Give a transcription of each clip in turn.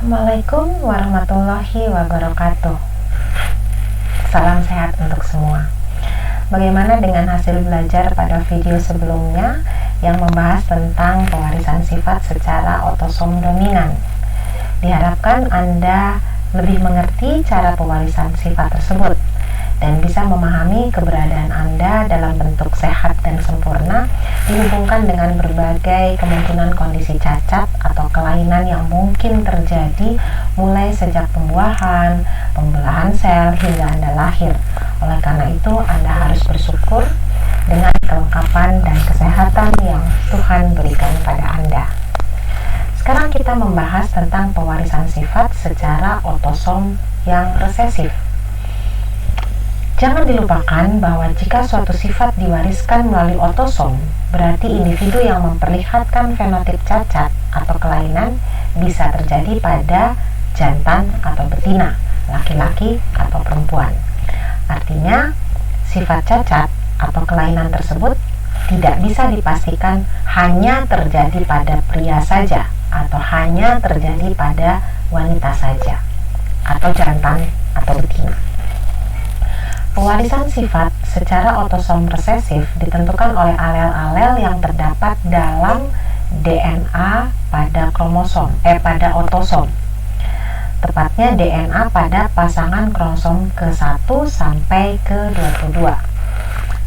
Assalamualaikum warahmatullahi wabarakatuh. Salam sehat untuk semua. Bagaimana dengan hasil belajar pada video sebelumnya yang membahas tentang pewarisan sifat secara otosom dominan? Diharapkan Anda lebih mengerti cara pewarisan sifat tersebut dan bisa memahami keberadaan Anda dalam bentuk sehat dan sempurna dihubungkan dengan berbagai kemungkinan kondisi cacat atau kelainan yang mungkin terjadi mulai sejak pembuahan, pembelahan sel hingga Anda lahir. Oleh karena itu, Anda harus bersyukur dengan kelengkapan dan kesehatan yang Tuhan berikan pada Anda. Sekarang kita membahas tentang pewarisan sifat secara otosom yang resesif. Jangan dilupakan bahwa jika suatu sifat diwariskan melalui otosom, berarti individu yang memperlihatkan fenotip cacat atau kelainan bisa terjadi pada jantan atau betina, laki-laki atau perempuan. Artinya, sifat cacat atau kelainan tersebut tidak bisa dipastikan hanya terjadi pada pria saja atau hanya terjadi pada wanita saja atau jantan atau betina. Pewarisan sifat secara otosom resesif ditentukan oleh alel-alel yang terdapat dalam DNA pada otosom. Tepatnya DNA pada pasangan kromosom ke-1 sampai ke-22.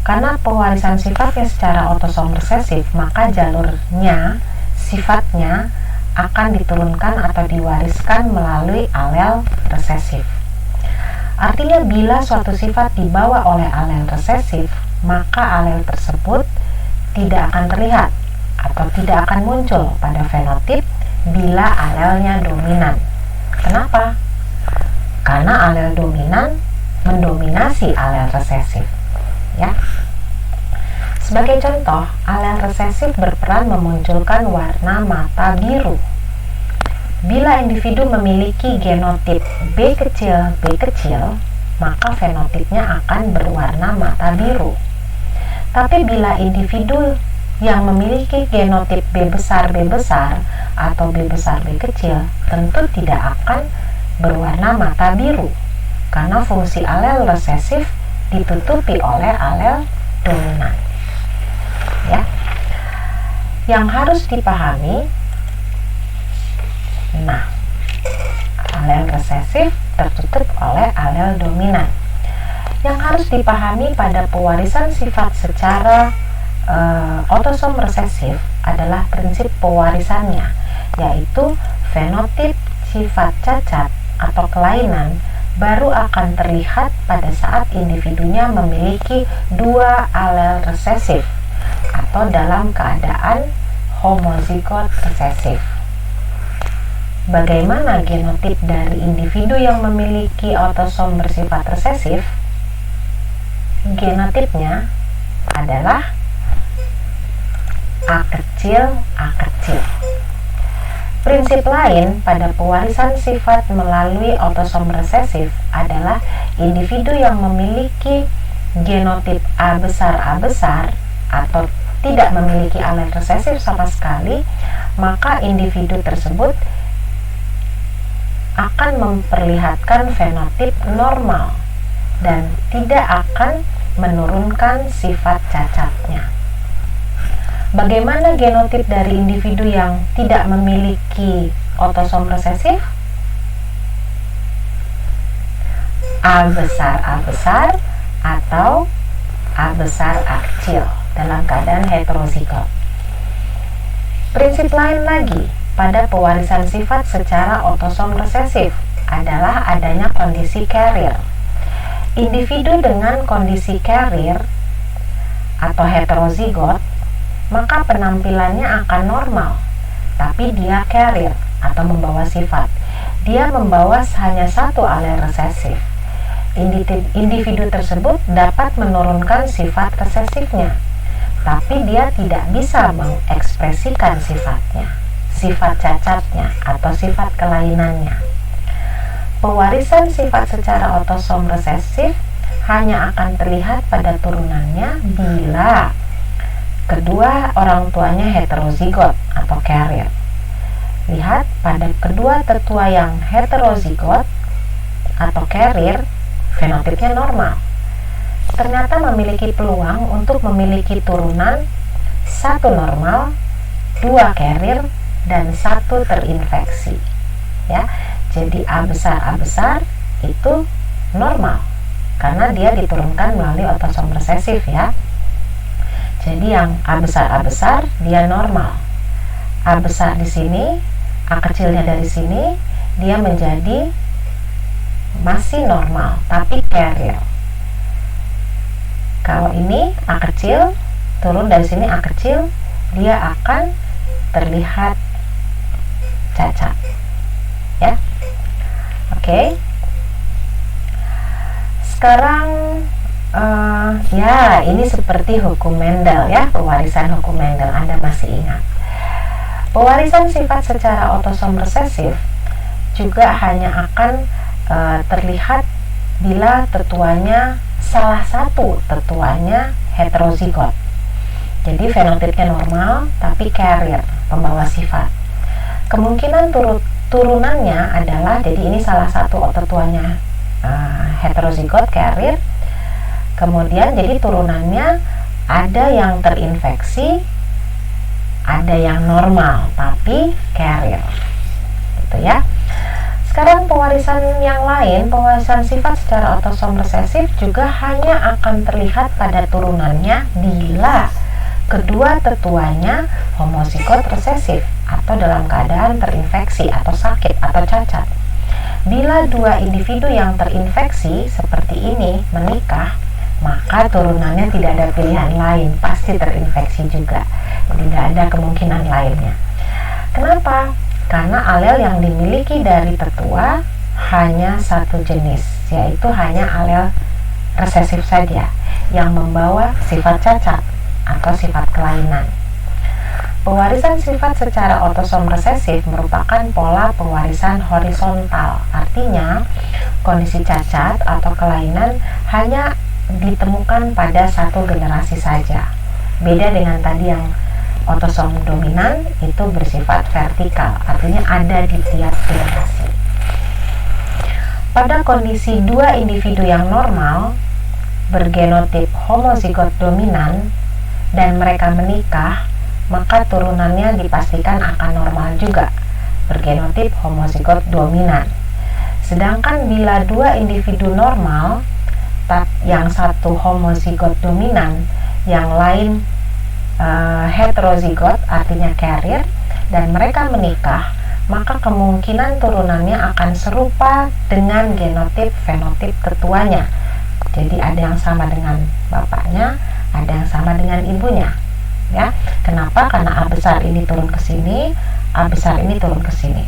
Karena pewarisan sifatnya secara otosom resesif, maka jalurnya sifatnya akan diturunkan atau diwariskan melalui alel resesif. Artinya bila suatu sifat dibawa oleh alel resesif, maka alel tersebut tidak akan terlihat atau tidak akan muncul pada fenotip bila alelnya dominan. Kenapa? Karena alel dominan mendominasi alel resesif. Ya. Sebagai contoh, alel resesif berperan memunculkan warna mata biru. Bila individu memiliki genotip B kecil, maka fenotipnya akan berwarna mata biru. Tapi bila individu yang memiliki genotip B besar atau B besar B kecil, tentu tidak akan berwarna mata biru karena fungsi alel resesif ditutupi oleh alel dominan. Ya. Yang harus dipahami, alel resesif tertutup oleh alel dominan. Yang harus dipahami pada pewarisan sifat secara otosom resesif adalah prinsip pewarisannya, yaitu fenotip sifat cacat atau kelainan baru akan terlihat pada saat individunya memiliki dua alel resesif atau dalam keadaan homozigot resesif. Bagaimana genotip dari individu yang memiliki otosom bersifat resesif? Genotipnya adalah A kecil. Prinsip lain pada pewarisan sifat melalui otosom resesif adalah individu yang memiliki genotip A besar atau tidak memiliki alel resesif sama sekali, maka individu tersebut akan memperlihatkan fenotip normal dan tidak akan menurunkan sifat cacatnya. Bagaimana genotip dari individu yang tidak memiliki otosom resesif? A besar atau A besar A kecil dalam keadaan heterozigot. Prinsip lain lagi pada pewarisan sifat secara otosom resesif adalah adanya kondisi carrier. Individu dengan kondisi carrier atau heterozigot, maka penampilannya akan normal, tapi dia carrier atau membawa sifat. Dia membawa hanya satu alel resesif. Individu tersebut dapat menurunkan sifat resesifnya, tapi dia tidak bisa mengekspresikan sifat cacatnya atau sifat kelainannya. Pewarisan sifat secara otosom resesif hanya akan terlihat pada turunannya bila kedua orang tuanya heterozigot atau carrier. Lihat pada kedua tetua yang heterozigot atau carrier, fenotipnya normal. Ternyata memiliki peluang untuk memiliki turunan 1 normal, 2 carrier, dan 1 terinfeksi. Ya, jadi A besar itu normal karena dia diturunkan melalui otosom resesif ya. Jadi yang A besar dia normal. A besar di sini, A kecilnya dari sini, dia menjadi masih normal tapi carrier. Kalau ini A kecil turun dari sini, A kecil, dia akan terlihat cacat ya. Oke. Sekarang ya ini seperti hukum Mendel ya, pewarisan hukum Mendel, Anda masih ingat. Pewarisan sifat secara otosom resesif juga hanya akan terlihat bila tetuanya salah satu tetuanya heterozigot. Jadi fenotipnya normal tapi carrier, pembawa sifat. Kemungkinan turunannya adalah, jadi ini salah satu tetuanya heterozigot carrier. Kemudian jadi turunannya ada yang terinfeksi, ada yang normal tapi carrier. Gitu ya. Sekarang pewarisan yang lain, pewarisan sifat secara otosom resesif juga hanya akan terlihat pada turunannya bila kedua tetuanya homozigot resesif atau dalam keadaan terinfeksi atau sakit atau cacat. Bila dua individu yang terinfeksi seperti ini menikah, maka turunannya tidak ada pilihan lain, pasti terinfeksi juga. Jadi tidak ada kemungkinan lainnya. Kenapa? Karena alel yang dimiliki dari tetua hanya satu jenis, yaitu hanya alel resesif saja yang membawa sifat cacat atau sifat kelainan. Pewarisan sifat secara otosom resesif merupakan pola pewarisan horizontal. Artinya, kondisi cacat atau kelainan hanya ditemukan pada satu generasi saja. Beda dengan tadi yang otosom dominan itu bersifat vertikal, artinya ada di tiap generasi. Pada kondisi dua individu yang normal bergenotip homozigot dominan dan mereka menikah, maka turunannya dipastikan akan normal juga, bergenotip homozigot dominan. Sedangkan bila dua individu normal, yang satu homozigot dominan, yang lain heterozigot artinya carrier, dan mereka menikah, maka kemungkinan turunannya akan serupa dengan genotip fenotip tetuanya. Jadi ada yang sama dengan bapaknya, ada yang sama dengan ibunya. Ya, kenapa? Karena A besar ini turun ke sini, A besar ini turun ke sini.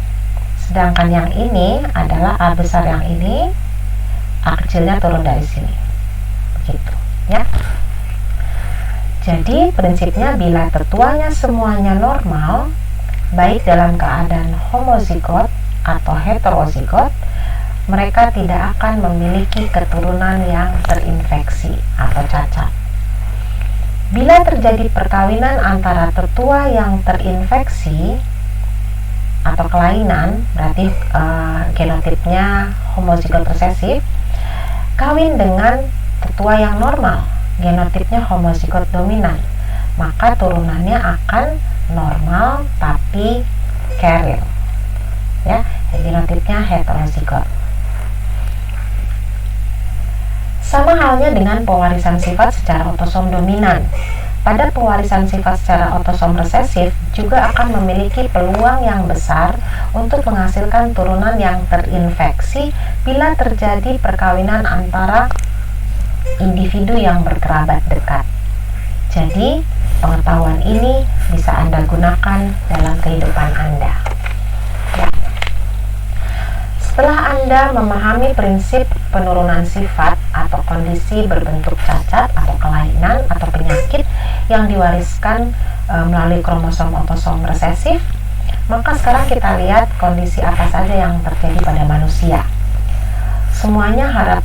Sedangkan yang ini adalah A besar yang ini, A kecilnya turun dari sini. Begitu, ya. Jadi prinsipnya bila tetuanya semuanya normal, baik dalam keadaan homozigot atau heterozigot, mereka tidak akan memiliki keturunan yang terinfeksi atau cacat. Bila terjadi perkawinan antara tetua yang terinfeksi atau kelainan, berarti genotipnya homozigot resesif, kawin dengan tetua yang normal, genotipnya homozigot dominan, maka turunannya akan normal tapi carrier. Ya, genotipnya heterozigot. Sama halnya dengan pewarisan sifat secara otosom dominan. Pada pewarisan sifat secara otosom resesif juga akan memiliki peluang yang besar untuk menghasilkan turunan yang terinfeksi bila terjadi perkawinan antara individu yang berkerabat dekat. Jadi, pengetahuan ini bisa Anda gunakan dalam kehidupan Anda. Ya. Setelah Anda memahami prinsip penurunan sifat atau kondisi berbentuk cacat atau kelainan atau penyakit yang diwariskan melalui kromosom otosom resesif, maka sekarang kita lihat kondisi apa saja yang terjadi pada manusia. Semuanya harap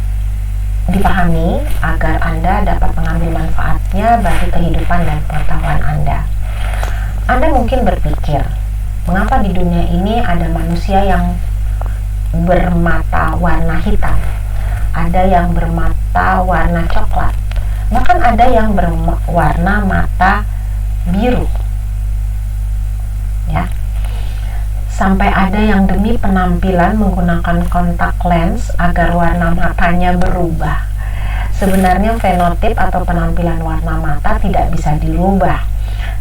dipahami agar Anda dapat mengambil manfaatnya bagi kehidupan dan pengetahuan Anda. Anda mungkin berpikir, Mengapa di dunia ini ada manusia yang bermata warna hitam, ada yang bermata warna coklat, bahkan ada yang berwarna mata biru, ya. Sampai ada yang demi penampilan menggunakan kontak lens agar warna matanya berubah. Sebenarnya fenotip atau penampilan warna mata tidak bisa dirubah,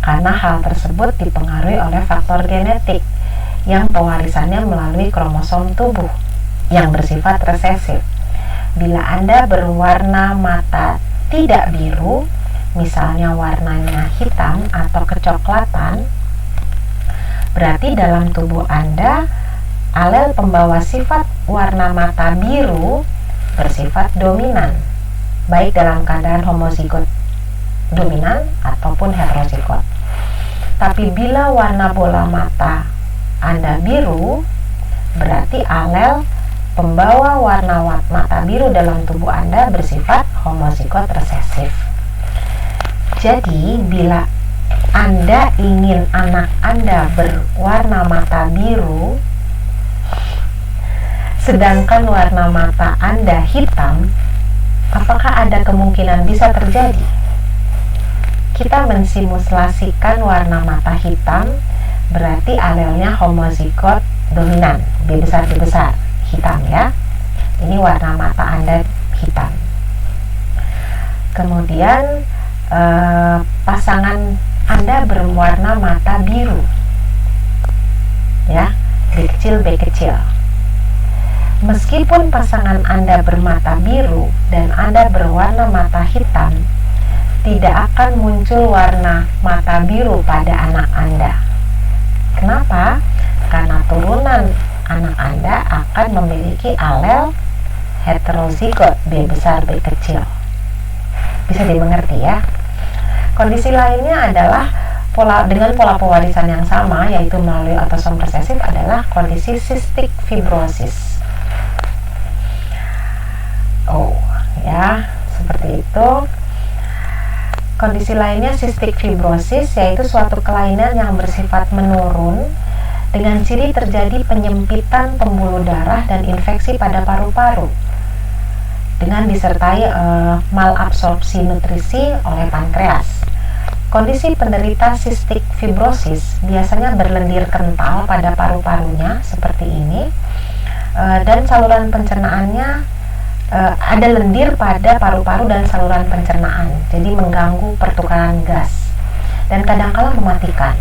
karena hal tersebut dipengaruhi oleh faktor genetik yang pewarisannya melalui kromosom tubuh yang bersifat resesif. Bila Anda berwarna mata tidak biru, misalnya warnanya hitam atau kecoklatan, berarti dalam tubuh Anda alel pembawa sifat warna mata biru bersifat dominan, baik dalam keadaan homozigot dominan ataupun heterozigot. Tapi bila warna bola mata Anda biru, berarti alel pembawa warna mata biru dalam tubuh Anda bersifat homozigot resesif. Jadi, bila Anda ingin anak Anda berwarna mata biru, sedangkan warna mata Anda hitam, apakah ada kemungkinan bisa terjadi? Kita mensimulasikan warna mata hitam, berarti alelnya homozigot dominan, B besar hitam, ya. Ini warna mata Anda hitam. Kemudian pasangan Anda berwarna mata biru, ya, B kecil. Meskipun pasangan Anda bermata biru dan Anda berwarna mata hitam, tidak akan muncul warna mata biru pada anak Anda. Kenapa? Karena turunan anak Anda akan memiliki alel heterozigot B besar B kecil. Bisa dimengerti, ya. Kondisi lainnya adalah dengan pola pewarisan yang sama, yaitu melalui autosom resesif, adalah kondisi cystic fibrosis. Ya, seperti itu. Kondisi lainnya cystic fibrosis, yaitu suatu kelainan yang bersifat menurun dengan ciri terjadi penyempitan pembuluh darah dan infeksi pada paru-paru dengan disertai malabsorpsi nutrisi oleh pankreas. Kondisi penderita cystic fibrosis biasanya berlendir kental pada paru-parunya seperti ini, dan saluran pencernaannya ada lendir pada paru-paru dan saluran pencernaan, jadi mengganggu pertukaran gas dan kadangkala mematikan.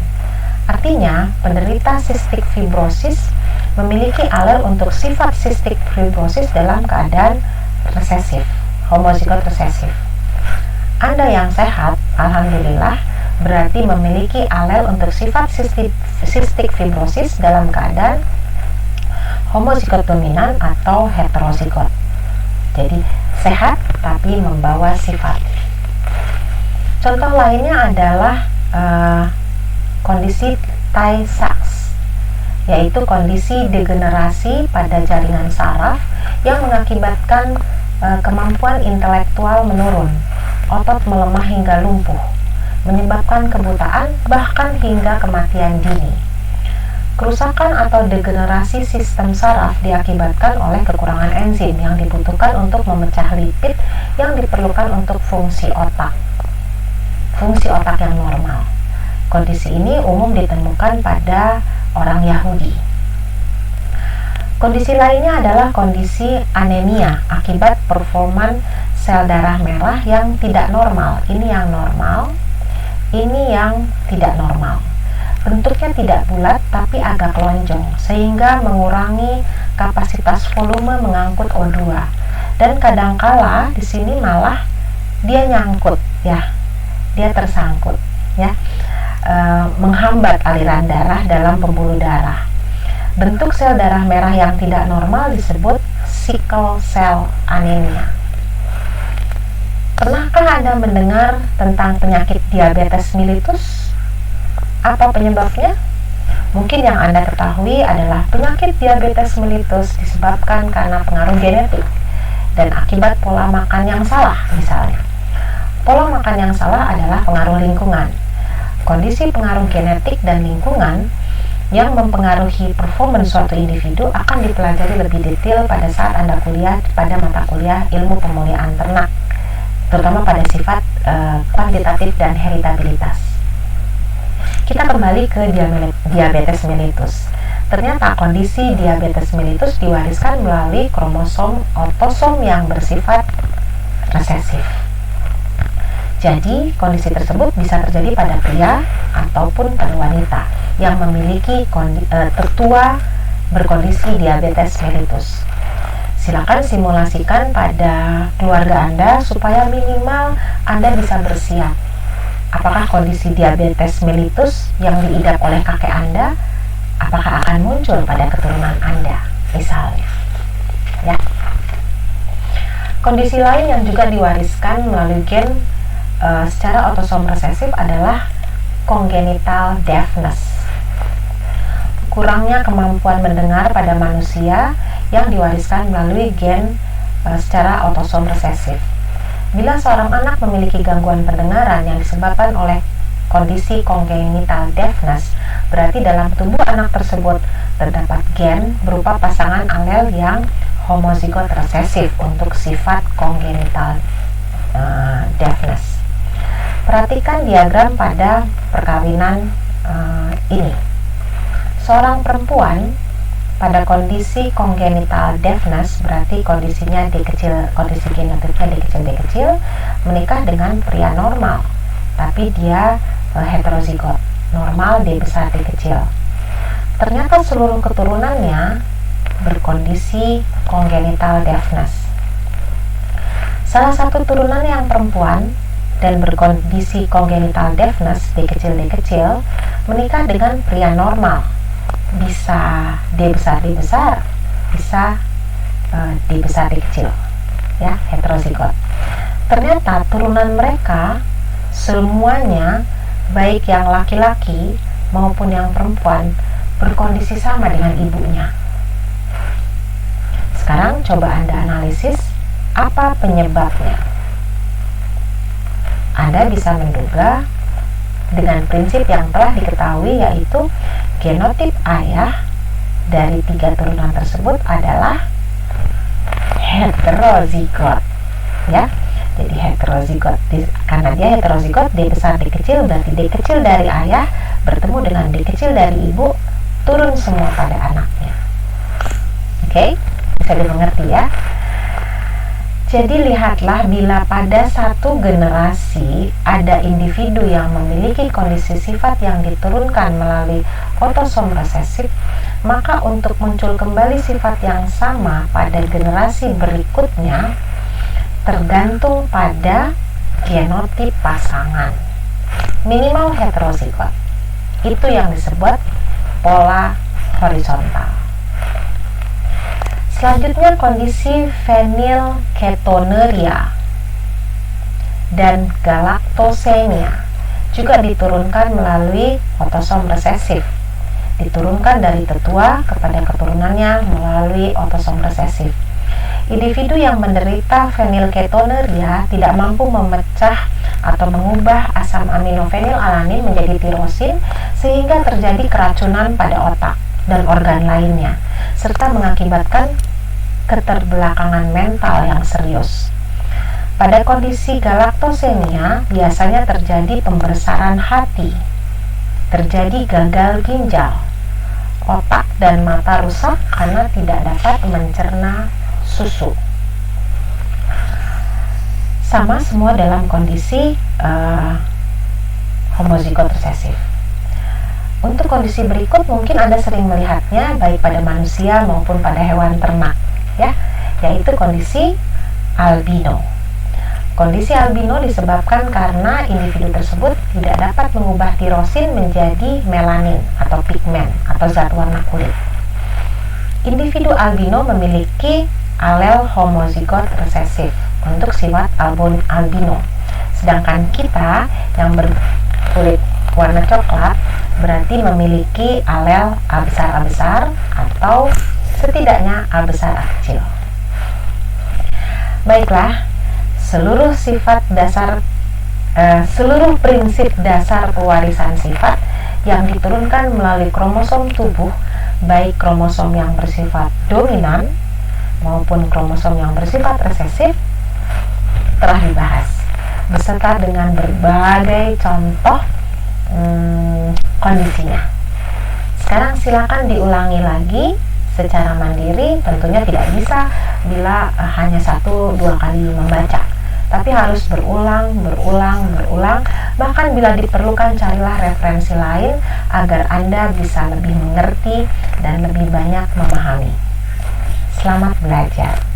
Artinya, penderita cystic fibrosis memiliki alel untuk sifat cystic fibrosis dalam keadaan resesif, homozigot resesif. Anda yang sehat, alhamdulillah, berarti memiliki alel untuk sifat cystic fibrosis dalam keadaan homozigot dominan atau heterozigot. Jadi sehat tapi membawa sifat. Contoh lainnya adalah kondisi Tay-Sachs, yaitu kondisi degenerasi pada jaringan saraf yang mengakibatkan kemampuan intelektual menurun, otot melemah hingga lumpuh, menyebabkan kebutaan bahkan hingga kematian dini. Kerusakan atau degenerasi sistem saraf diakibatkan oleh kekurangan enzim yang dibutuhkan untuk memecah lipid yang diperlukan untuk fungsi otak yang normal. Kondisi ini umum ditemukan pada orang Yahudi. Kondisi lainnya adalah kondisi anemia akibat performan sel darah merah yang tidak normal. Ini yang normal, ini yang tidak normal. Bentuknya tidak bulat tapi agak lonjong, sehingga mengurangi kapasitas volume mengangkut O2. Dan kadangkala di sini malah dia nyangkut, ya, dia tersangkut, ya, menghambat aliran darah dalam pembuluh darah. Bentuk sel darah merah yang tidak normal disebut sickle cell anemia. Pernahkah Anda mendengar tentang penyakit diabetes mellitus? Apa penyebabnya? Mungkin yang Anda ketahui adalah penyakit diabetes mellitus disebabkan karena pengaruh genetik dan akibat pola makan yang salah misalnya. Pola makan yang salah adalah pengaruh lingkungan. Kondisi pengaruh genetik dan lingkungan yang mempengaruhi performance suatu individu akan dipelajari lebih detail pada saat Anda kuliah pada mata kuliah ilmu pemulihan ternak, terutama pada sifat kuantitatif dan heritabilitas. Kita kembali ke diabetes mellitus. Ternyata kondisi diabetes mellitus diwariskan melalui kromosom autosom yang bersifat resesif. Jadi, kondisi tersebut bisa terjadi pada pria ataupun pada wanita yang memiliki tertua berkondisi diabetes mellitus. Silakan simulasikan pada keluarga Anda supaya minimal Anda bisa bersiap. Apakah kondisi diabetes mellitus yang diidap oleh kakek Anda apakah akan muncul pada keturunan Anda, misalnya, ya. Kondisi lain yang juga diwariskan melalui gen secara autosom resesif adalah congenital deafness, kurangnya kemampuan mendengar pada manusia yang diwariskan melalui gen secara autosom resesif. Bila seorang anak memiliki gangguan pendengaran yang disebabkan oleh kondisi congenital deafness, berarti dalam tubuh anak tersebut terdapat gen berupa pasangan alel yang homozigot resesif untuk sifat congenital deafness. Perhatikan diagram pada perkawinan ini. Seorang perempuan pada kondisi congenital deafness, berarti kondisinya kondisi genotipnya D kecil, menikah dengan pria normal, tapi dia heterozigot, normal D besar D kecil. Ternyata seluruh keturunannya berkondisi congenital deafness. Salah satu turunan yang perempuan dan berkondisi congenital deafness D kecil menikah dengan pria normal, bisa D besar, bisa D besar D kecil, ya, heterozigot. Ternyata turunan mereka semuanya, baik yang laki-laki maupun yang perempuan, berkondisi sama dengan ibunya. Sekarang coba Anda analisis apa penyebabnya. Anda bisa menduga dengan prinsip yang telah diketahui, yaitu genotip ayah dari 3 turunan tersebut adalah heterozigot, ya. Jadi heterozigot, karena dia heterozigot D besar D kecil, berarti D kecil dari ayah bertemu dengan D kecil dari ibu, turun semua pada anaknya. Oke, bisa dimengerti, ya. Jadi lihatlah, bila pada satu generasi ada individu yang memiliki kondisi sifat yang diturunkan melalui autosom resesif, maka untuk muncul kembali sifat yang sama pada generasi berikutnya tergantung pada genotip pasangan, minimal heterozigot. Itu yang disebut pola horizontal. Selanjutnya kondisi phenylketonuria dan galactosemia juga diturunkan melalui autosom resesif. Diturunkan dari tetua kepada keturunannya melalui autosom resesif. Individu yang menderita phenylketonuria tidak mampu memecah atau mengubah asam amino fenilalanin menjadi tirosin, sehingga terjadi keracunan pada otak dan organ lainnya, serta mengakibatkan keterbelakangan mental yang serius. Pada kondisi galaktosemia biasanya terjadi pembesaran hati, terjadi gagal ginjal, otak dan mata rusak karena tidak dapat mencerna susu. Sama semua dalam kondisi homozigot resesif. Untuk kondisi berikut mungkin Anda sering melihatnya baik pada manusia maupun pada hewan ternak, ya, yaitu kondisi albino. Kondisi albino disebabkan karena individu tersebut tidak dapat mengubah tirosin menjadi melanin atau pigmen atau zat warna kulit. Individu albino memiliki alel homozigot resesif untuk sifat albino, sedangkan kita yang berkulit warna coklat berarti memiliki alel A besar atau setidaknya A besar A kecil. Baiklah, seluruh prinsip dasar pewarisan sifat yang diturunkan melalui kromosom tubuh, baik kromosom yang bersifat dominan maupun kromosom yang bersifat resesif, telah dibahas beserta dengan berbagai contoh kondisinya. Sekarang silakan diulangi lagi secara mandiri, tentunya tidak bisa bila hanya 1-2 kali membaca, tapi harus berulang, bahkan bila diperlukan carilah referensi lain agar Anda bisa lebih mengerti dan lebih banyak memahami. Selamat belajar.